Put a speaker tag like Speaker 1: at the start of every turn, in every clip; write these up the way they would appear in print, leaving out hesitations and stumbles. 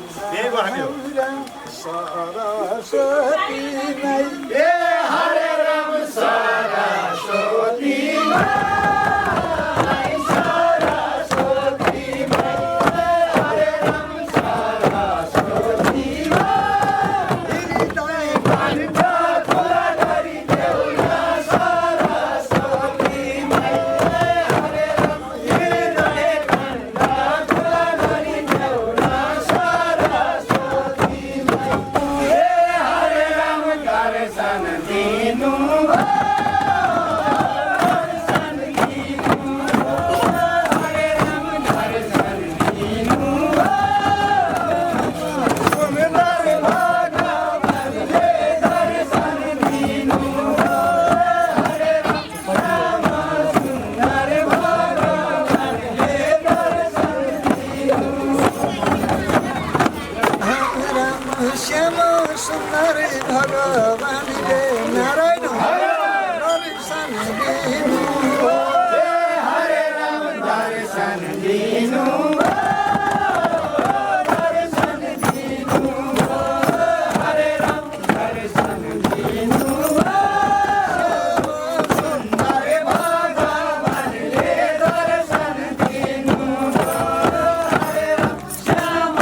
Speaker 1: यही गर्नु
Speaker 2: सरस्वती माई
Speaker 1: ए हरे राम सरस्वती माई सरस्वती माई हरे राम सरस्वती माई हृदय कण्ठ खुला गरी देऊ न सरस्वती माई हरे राम हृदय कण्ठ खुला गरी देऊ न सरस्वती माई ए हरे राम दर्शन दिनु
Speaker 2: श्याम सुन्दर भगवानले नारायण दर्शन दिनु
Speaker 1: हरे राम दर्शन दिनु दर्शन दिनु हरे राम दर्शन दिनु सुन्दर भगवानले दर्शन दिनु हरे राम श्याम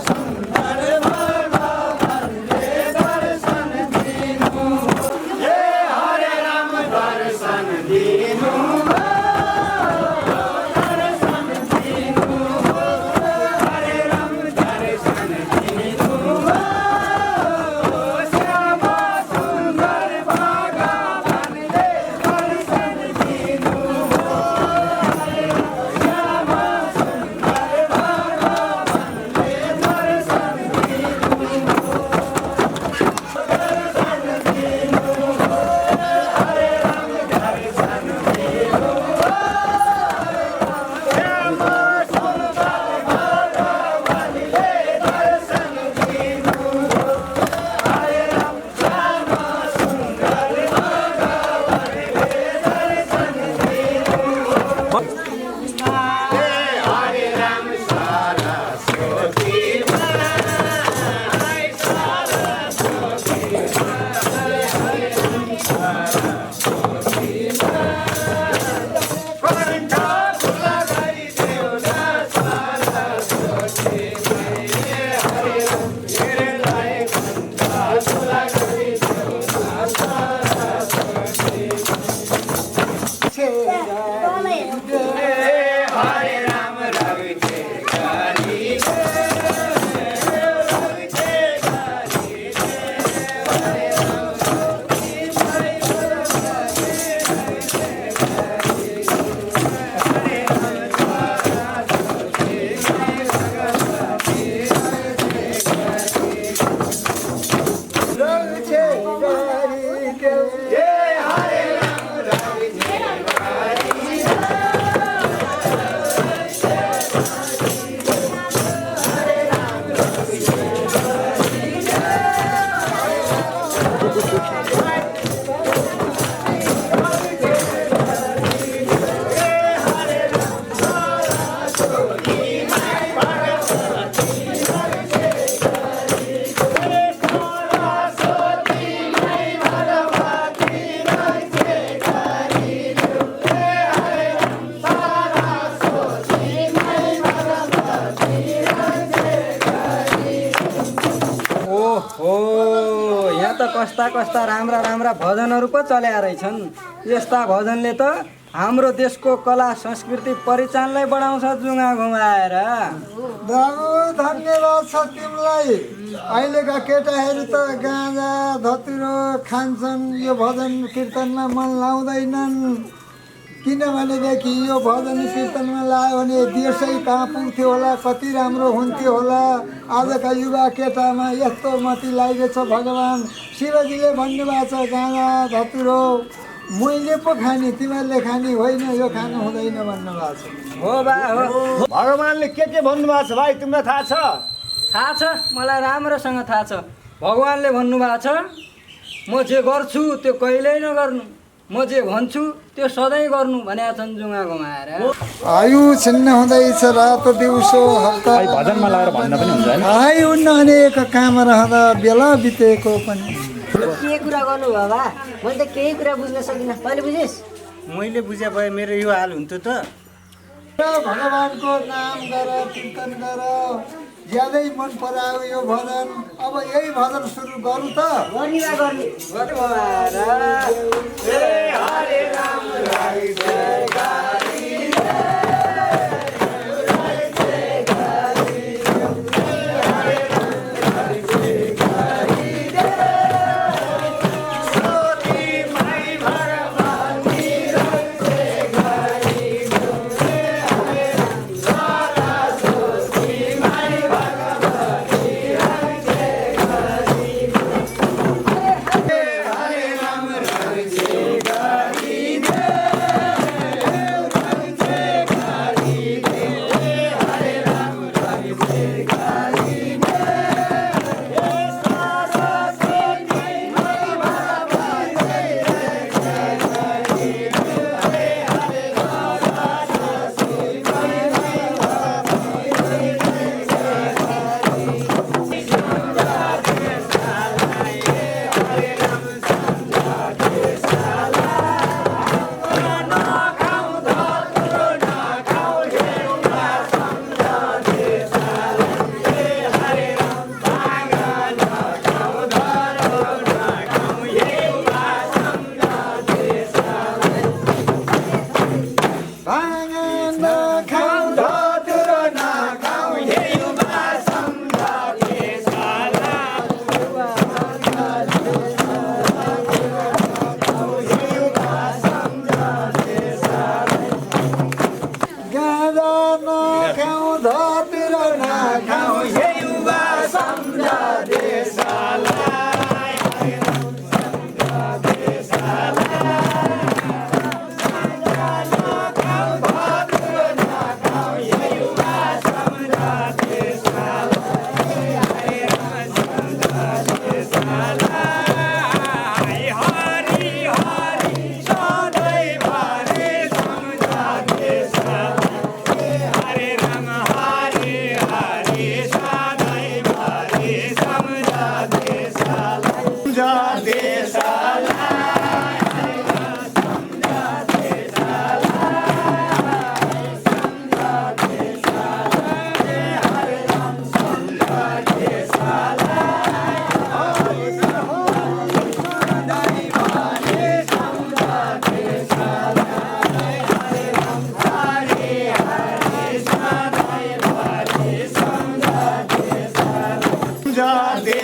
Speaker 1: सुन्दर भगवानले दर्शन दिनु हे हरे राम दर्शन दिनु
Speaker 3: कस्ता कस्ता राम्रा राम्रा भजनहरू पो चल्या रहेछन्। यस्ता भजनले त हाम्रो देशको कला संस्कृति पहिचानलाई बढाउँछ जुङ्गा घुमाएर।
Speaker 2: बाबु धन्यवाद छ तिमीलाई। अहिलेका केटाहरू त गाँजा धतुरो खान्छन्, यो भजन कीर्तनमा मन लाउँदैनन्। किनभनेदेखि यो भजन कीर्तनमा लायो भने देशै कहाँ पुग्थ्यो होला, कति राम्रो हुन्थ्यो होला। आजका युवा केटामा यस्तो मति लागेछ। भगवान् शिवजीले भन्नुभएको छ गाँजा धतुरो मैले पो खाने, तिमीहरूले खाने होइन, यो खानु हुँदैन भन्नुभएको छ।
Speaker 3: हो बा हो।
Speaker 1: भगवान्ले के भन्नुभएको छ भाइ, तिमीलाई थाहा छ?
Speaker 3: थाहा छ, मलाई राम्रोसँग थाहा छ। भगवान्ले भन्नुभएको छ म जे गर्छु त्यो कहिल्यै नगर्नु, म जे भन्छु त्यो सधैँ गर्नु भनेका छन् जुङ्गा घुमाएर।
Speaker 2: आयु छिन्न हुँदैछ रातो दिउँसो हप्ता
Speaker 1: भजनमा लगाएर भन्न पनि हुन्छ होइन?
Speaker 2: आइ उन्न अनेक काम रहँदा बेला बितेको पनि।
Speaker 4: के कुरा गर्नु बाबा, मैले त केही कुरा बुझ्न सकिनँ। तैँले बुझिस्?
Speaker 5: मैले बुझे भए मेरो यो हाल हुन्थ्यो त।
Speaker 2: भगवानको नाम गर, कीर्तन गर, ज्यादै मन परायो यो भजन। अब यही भजन सुरु गरौँ त।
Speaker 4: गर्नुला गर्नु।
Speaker 1: समझा दे